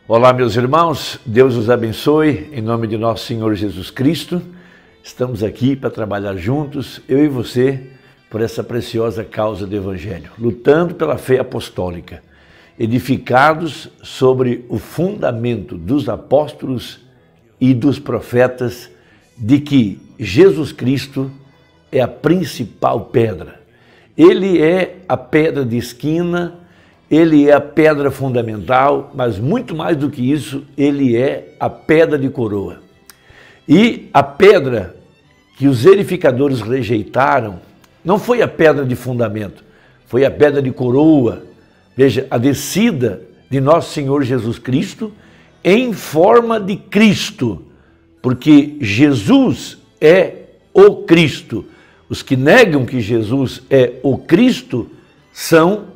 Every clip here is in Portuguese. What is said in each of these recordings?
Olá, meus irmãos, Deus os abençoe, em nome de nosso Senhor Jesus Cristo. Estamos aqui para trabalhar juntos, eu e você, por essa preciosa causa do Evangelho, lutando pela fé apostólica, edificados sobre o fundamento dos apóstolos e dos profetas de que Jesus Cristo é a principal pedra. Ele é a pedra de esquina, ele é a pedra fundamental, mas muito mais do que isso, ele é a pedra de coroa. E a pedra que os edificadores rejeitaram não foi a pedra de fundamento, foi a pedra de coroa. Veja, a descida de nosso Senhor Jesus Cristo em forma de Cristo, porque Jesus é o Cristo. Os que negam que Jesus é o Cristo são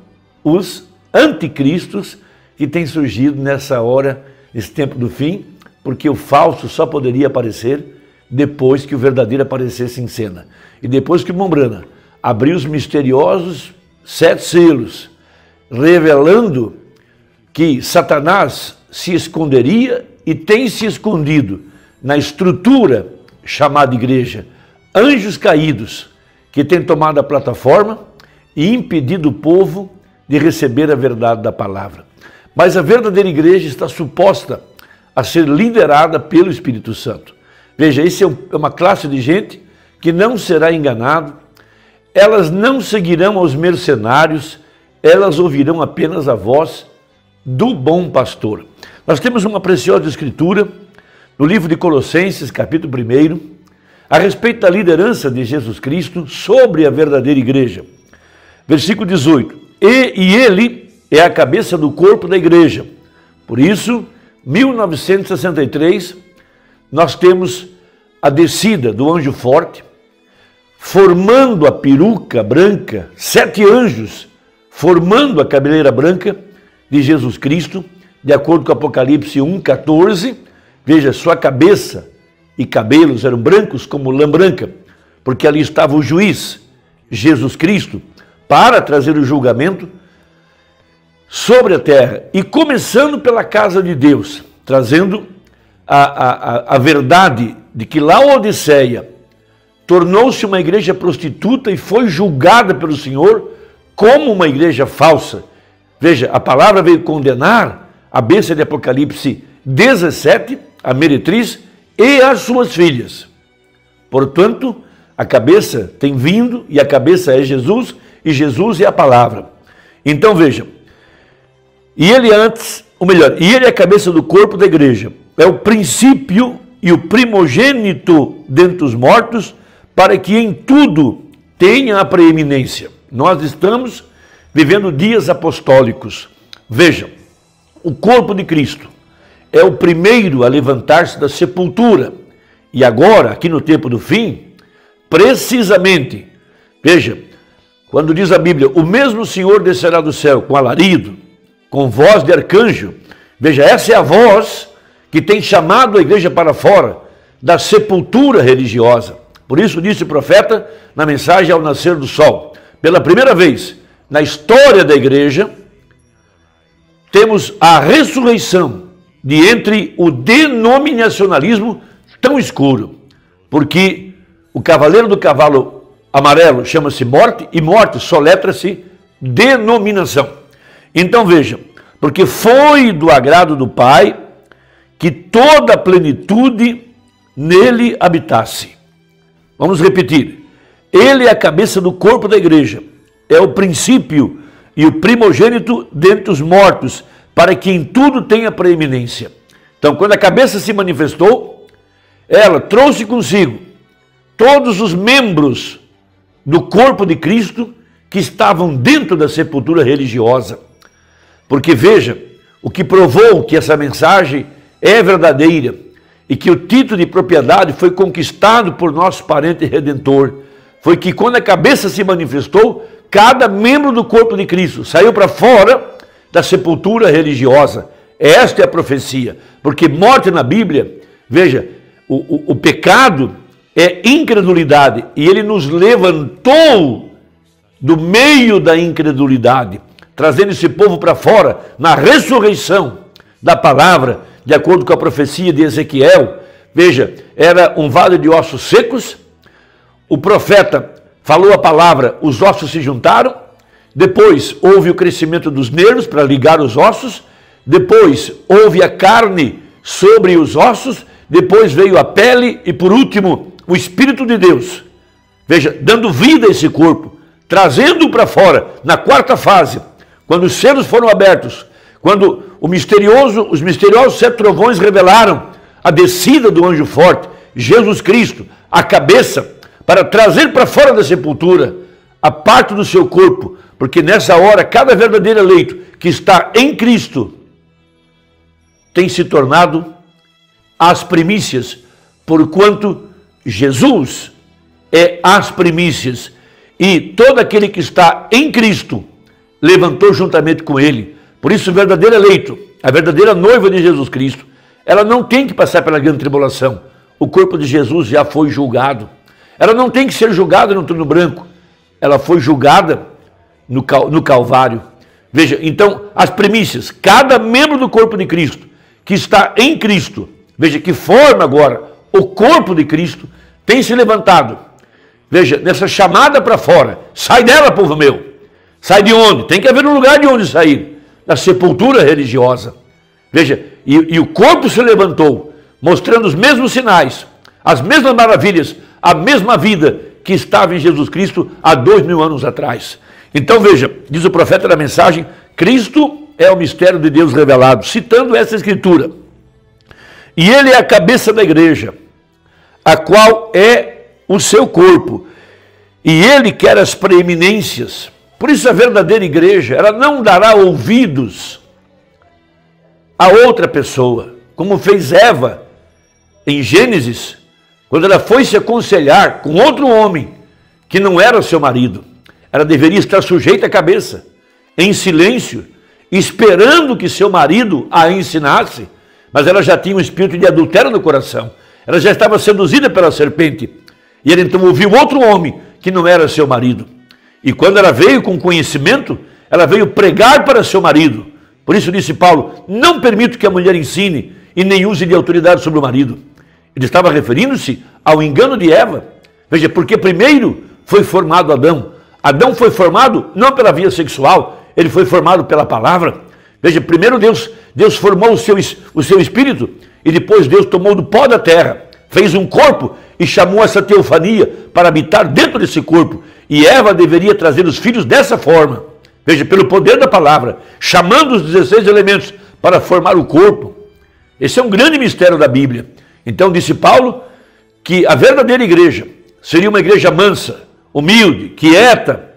os anticristos que têm surgido nessa hora, nesse tempo do fim, porque o falso só poderia aparecer depois que o verdadeiro aparecesse em cena. E depois que Mombrana abriu os misteriosos 7 selos, revelando que Satanás se esconderia e tem se escondido na estrutura chamada igreja, anjos caídos que têm tomado a plataforma e impedido o povo de receber a verdade da palavra. Mas a verdadeira igreja está suposta a ser liderada pelo Espírito Santo. Veja, isso é uma classe de gente que não será enganado, elas não seguirão aos mercenários, elas ouvirão apenas a voz do bom pastor. Nós temos uma preciosa escritura no livro de Colossenses, capítulo 1, a respeito da liderança de Jesus Cristo sobre a verdadeira igreja. Versículo 18. E ele é a cabeça do corpo da igreja. Por isso, 1963, nós temos a descida do anjo forte, formando a peruca branca, 7 anjos, formando a cabeleira branca de Jesus Cristo, de acordo com Apocalipse 1:14. Veja, sua cabeça e cabelos eram brancos como lã branca, porque ali estava o juiz, Jesus Cristo, para trazer o julgamento sobre a terra, e começando pela casa de Deus, trazendo a verdade de que Laodiceia tornou-se uma igreja prostituta e foi julgada pelo Senhor como uma igreja falsa. Veja, a palavra veio condenar a besta de Apocalipse 17, a meretriz e as suas filhas. Portanto, a cabeça tem vindo e a cabeça é Jesus, e Jesus é a palavra. Então veja, e ele é a cabeça do corpo da igreja, é o princípio e o primogênito dentre os mortos, para que em tudo tenha a preeminência. Nós estamos vivendo dias apostólicos. Veja, o corpo de Cristo é o primeiro a levantar-se da sepultura, e agora, aqui no tempo do fim, precisamente, veja, quando diz a Bíblia, o mesmo Senhor descerá do céu com alarido, com voz de arcanjo. Veja, essa é a voz que tem chamado a igreja para fora da sepultura religiosa. Por isso disse o profeta na mensagem ao nascer do sol. Pela primeira vez na história da igreja, temos a ressurreição de entre o denominacionalismo tão escuro, porque o cavaleiro do cavalo amarelo chama-se morte, e morte soletra-se denominação. Então veja, porque foi do agrado do Pai que toda a plenitude nele habitasse. Vamos repetir. Ele é a cabeça do corpo da igreja, é o princípio e o primogênito dentre os mortos, para que em tudo tenha preeminência. Então, quando a cabeça se manifestou, ela trouxe consigo todos os membros do corpo de Cristo que estavam dentro da sepultura religiosa. Porque veja, o que provou que essa mensagem é verdadeira e que o título de propriedade foi conquistado por nosso parente redentor, foi que quando a cabeça se manifestou, cada membro do corpo de Cristo saiu para fora da sepultura religiosa. Esta é a profecia, porque morte na Bíblia, veja, o pecado é incredulidade, e ele nos levantou do meio da incredulidade, trazendo esse povo para fora na ressurreição. da palavra, de acordo com a profecia de Ezequiel. Veja, era um vale de ossos secos. O profeta falou a palavra, os ossos se juntaram. Depois houve o crescimento dos nervos para ligar os ossos. Depois houve a carne sobre os ossos. Depois veio a pele e, por último, o Espírito de Deus. Veja, dando vida a esse corpo, trazendo-o para fora, na quarta fase, quando os selos foram abertos, quando os misteriosos 7 trovões revelaram a descida do anjo forte, Jesus Cristo, a cabeça, para trazer para fora da sepultura a parte do seu corpo, porque nessa hora, cada verdadeiro eleito que está em Cristo tem se tornado as primícias, porquanto Jesus é as primícias, e todo aquele que está em Cristo levantou juntamente com ele. Por isso o verdadeiro eleito, a verdadeira noiva de Jesus Cristo, ela não tem que passar pela grande tribulação. O corpo de Jesus já foi julgado. Ela não tem que ser julgada no trono branco. Ela foi julgada no Calvário. Veja, então, as primícias, cada membro do corpo de Cristo, que está em Cristo, veja, que forma agora o corpo de Cristo, tem se levantado. Veja, nessa chamada para fora, sai dela, povo meu. Sai de onde? Tem que haver um lugar de onde sair. Da sepultura religiosa. Veja, e o corpo se levantou, mostrando os mesmos sinais, as mesmas maravilhas, a mesma vida que estava em Jesus Cristo há 2000 anos atrás. Então veja, diz o profeta da mensagem, Cristo é o mistério de Deus revelado, citando essa escritura. E ele é a cabeça da igreja, a qual é o seu corpo, e ele quer as preeminências. Por isso a verdadeira igreja, ela não dará ouvidos a outra pessoa, como fez Eva em Gênesis, quando ela foi se aconselhar com outro homem que não era seu marido. Ela deveria estar sujeita à cabeça, em silêncio, esperando que seu marido a ensinasse, mas ela já tinha um espírito de adultério no coração. Ela já estava seduzida pela serpente. E ela então ouviu outro homem que não era seu marido. E quando ela veio com conhecimento, ela veio pregar para seu marido. Por isso disse Paulo, não permito que a mulher ensine e nem use de autoridade sobre o marido. Ele estava referindo-se ao engano de Eva. Veja, porque primeiro foi formado Adão. Adão foi formado não pela via sexual, ele foi formado pela palavra. Veja, primeiro Deus formou o seu espírito e depois Deus tomou do pó da terra, fez um corpo e chamou essa teofania para habitar dentro desse corpo. E Eva deveria trazer os filhos dessa forma. Veja, pelo poder da palavra, chamando os 16 elementos para formar o corpo. Esse é um grande mistério da Bíblia. Então disse Paulo que a verdadeira igreja seria uma igreja mansa, humilde, quieta,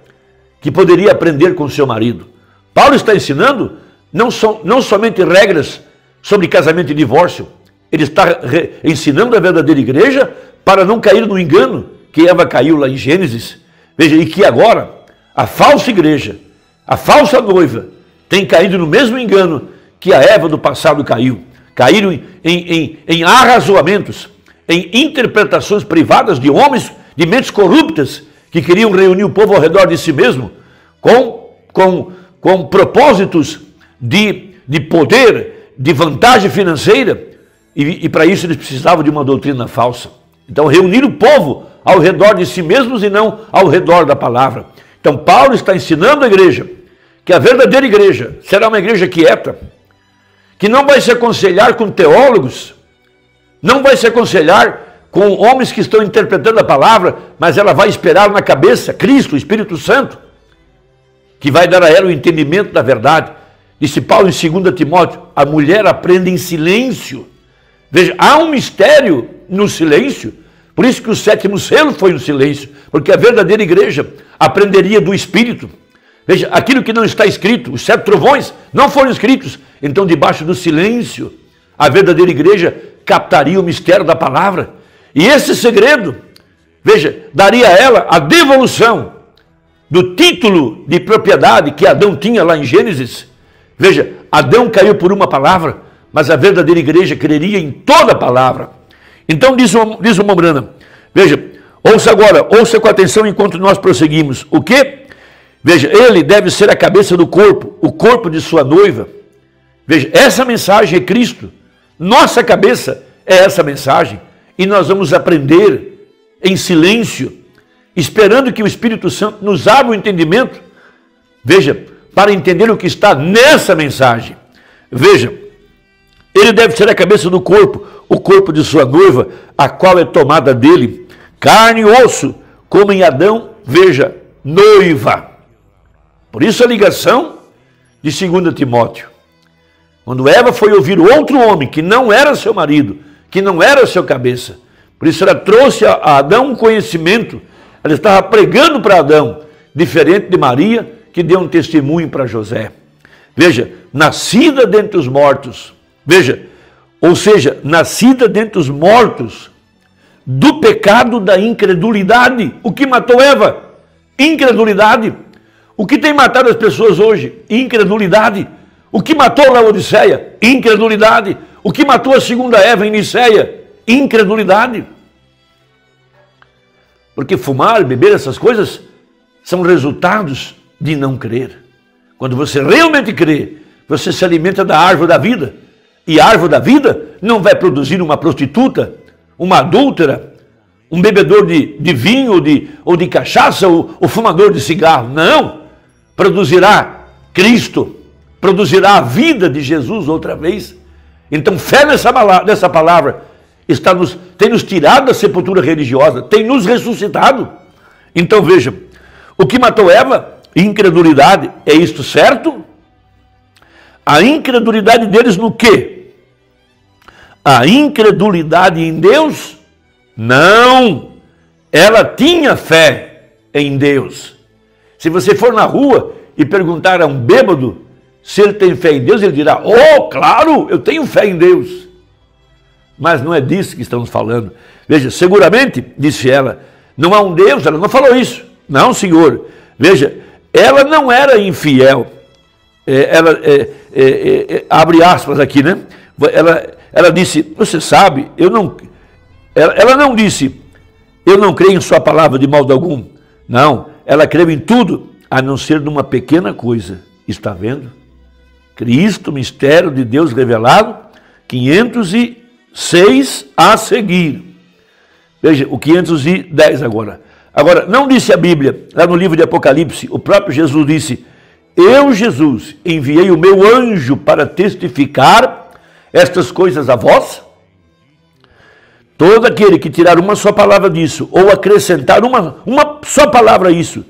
que poderia aprender com seu marido. Paulo está ensinando não somente regras sobre casamento e divórcio, ele está ensinando a verdadeira igreja para não cair no engano que Eva caiu lá em Gênesis. Veja, e que agora a falsa igreja, a falsa noiva, tem caído no mesmo engano que a Eva do passado caiu. Caíram em arrazoamentos, em interpretações privadas de homens de mentes corruptas que queriam reunir o povo ao redor de si mesmo com propósitos de poder, de vantagem financeira, e para isso eles precisavam de uma doutrina falsa. Então reunir o povo ao redor de si mesmos e não ao redor da palavra. Então Paulo está ensinando a igreja que a verdadeira igreja será uma igreja quieta, que não vai se aconselhar com teólogos, não vai se aconselhar com homens que estão interpretando a palavra, mas ela vai esperar na cabeça Cristo, o Espírito Santo, que vai dar a ela o entendimento da verdade. Disse Paulo em 2 Timóteo, a mulher aprende em silêncio. Veja, há um mistério no silêncio, por isso que o 7º selo foi no silêncio, porque a verdadeira igreja aprenderia do Espírito. Veja, aquilo que não está escrito, os 7 trovões não foram escritos, então debaixo do silêncio, a verdadeira igreja captaria o mistério da palavra. E esse segredo, veja, daria a ela a devolução do título de propriedade que Adão tinha lá em Gênesis. Veja, Adão caiu por uma palavra, mas a verdadeira igreja creria em toda a palavra. Então diz o Mombrana, veja, ouça agora, ouça com atenção enquanto nós prosseguimos. O quê? Veja, ele deve ser a cabeça do corpo, o corpo de sua noiva. Veja, essa mensagem é Cristo. Nossa cabeça é essa mensagem. E nós vamos aprender em silêncio, esperando que o Espírito Santo nos abra o entendimento. Veja, para entender o que está nessa mensagem. Veja, ele deve ser a cabeça do corpo, o corpo de sua noiva, a qual é tomada dele, carne e osso, como em Adão, veja, noiva. Por isso a ligação de 2 Timóteo. Quando Eva foi ouvir outro homem que não era seu marido, que não era seu cabeça, por isso ela trouxe a Adão um conhecimento, ela estava pregando para Adão, diferente de Maria, que deu um testemunho para José. Veja, nascida dentre os mortos, veja, ou seja, nascida dentre os mortos, do pecado da incredulidade. O que matou Eva? Incredulidade. O que tem matado as pessoas hoje? Incredulidade. O que matou Laodiceia? Incredulidade. O que matou a segunda Eva em Niceia? Incredulidade. Porque fumar, beber, essas coisas são resultados de não crer. Quando você realmente crê, você se alimenta da árvore da vida. E a árvore da vida não vai produzir uma prostituta, uma adúltera, um bebedor de vinho ou de cachaça, ou fumador de cigarro. Não. Produzirá Cristo, produzirá a vida de Jesus outra vez. Então, fé nessa palavra tem nos tirado da sepultura religiosa, tem nos ressuscitado. Então, veja, o que matou Eva? Incredulidade. É isto certo? A incredulidade deles no quê? A incredulidade em Deus? Não. Ela tinha fé em Deus. Se você for na rua e perguntar a um bêbado se ele tem fé em Deus, ele dirá, oh, claro, eu tenho fé em Deus. Mas não é disso que estamos falando. Veja, seguramente, disse ela, não há um Deus, ela não falou isso. Não, senhor. Veja, ela não era infiel. Abre aspas aqui, né? Ela disse, você sabe, ela não disse, eu não creio em sua palavra de modo algum. Não, ela creu em tudo, a não ser numa pequena coisa. Está vendo? Cristo, mistério de Deus revelado, 506 a seguir. Veja, o 510 agora. Agora, não disse a Bíblia, lá no livro de Apocalipse, o próprio Jesus disse, eu, Jesus, enviei o meu anjo para testificar estas coisas a vós? Todo aquele que tirar uma só palavra disso, ou acrescentar uma só palavra a isso,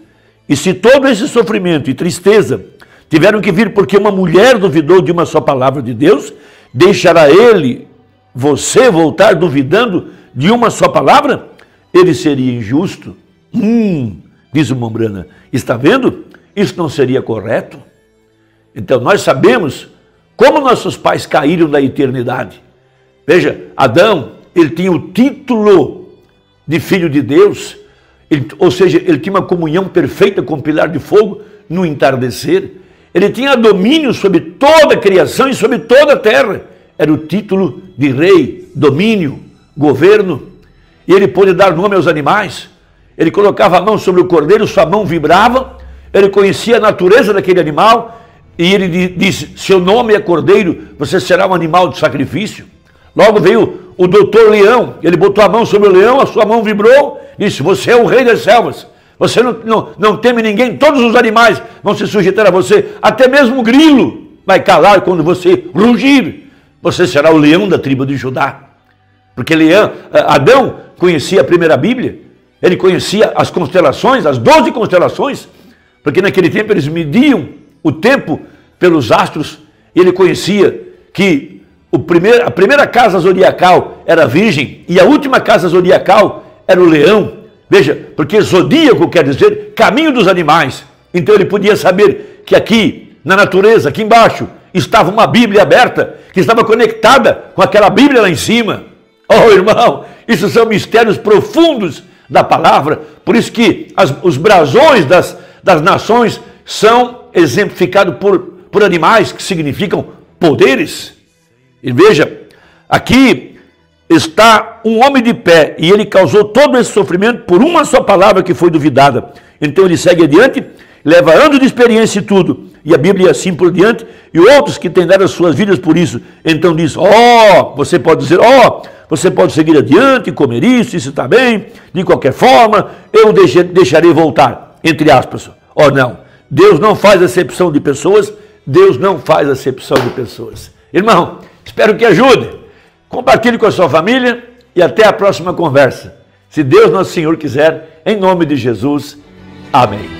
e se todo esse sofrimento e tristeza tiveram que vir porque uma mulher duvidou de uma só palavra de Deus, deixará você voltar duvidando de uma só palavra? Ele seria injusto? Diz o Mombrana, está vendo? Isso não seria correto? Então nós sabemos como nossos pais caíram da eternidade. Veja, Adão, ele tinha o título de filho de Deus, ou seja, ele tinha uma comunhão perfeita com o pilar de fogo no entardecer. Ele tinha domínio sobre toda a criação e sobre toda a terra. Era o título de rei, domínio, governo. E ele pôde dar nome aos animais. Ele colocava a mão sobre o cordeiro, sua mão vibrava. Ele conhecia a natureza daquele animal. E ele disse, seu nome é cordeiro, você será um animal de sacrifício. Logo veio o doutor Leão. Ele botou a mão sobre o leão, a sua mão vibrou. Disse, você é o rei das selvas. Você não teme ninguém, todos os animais vão se sujeitar a você, até mesmo o grilo vai calar quando você rugir. Você será o leão da tribo de Judá. Porque Adão conhecia a primeira Bíblia, ele conhecia as constelações, as 12 constelações, porque naquele tempo eles mediam o tempo pelos astros, e ele conhecia que a primeira casa zodiacal era a Virgem, e a última casa zodiacal era o leão. Veja, porque zodíaco quer dizer caminho dos animais. Então ele podia saber que aqui, na natureza, aqui embaixo, estava uma Bíblia aberta, que estava conectada com aquela Bíblia lá em cima. Oh, irmão, isso são mistérios profundos da palavra. Por isso que os brasões das nações são exemplificados por animais que significam poderes. E veja, aqui está um homem de pé, e ele causou todo esse sofrimento por uma só palavra que foi duvidada. Então ele segue adiante leva anos de experiência e tudo, e a Bíblia e assim por diante, e outros que têm dado as suas vidas por isso, então diz, você pode dizer, você pode seguir adiante, comer isso está bem, de qualquer forma, eu deixarei voltar, entre aspas. Não, Deus não faz acepção de pessoas, Deus não faz acepção de pessoas. Irmão, espero que ajude, compartilhe com a sua família e até a próxima conversa. Se Deus Nosso Senhor quiser, em nome de Jesus, amém.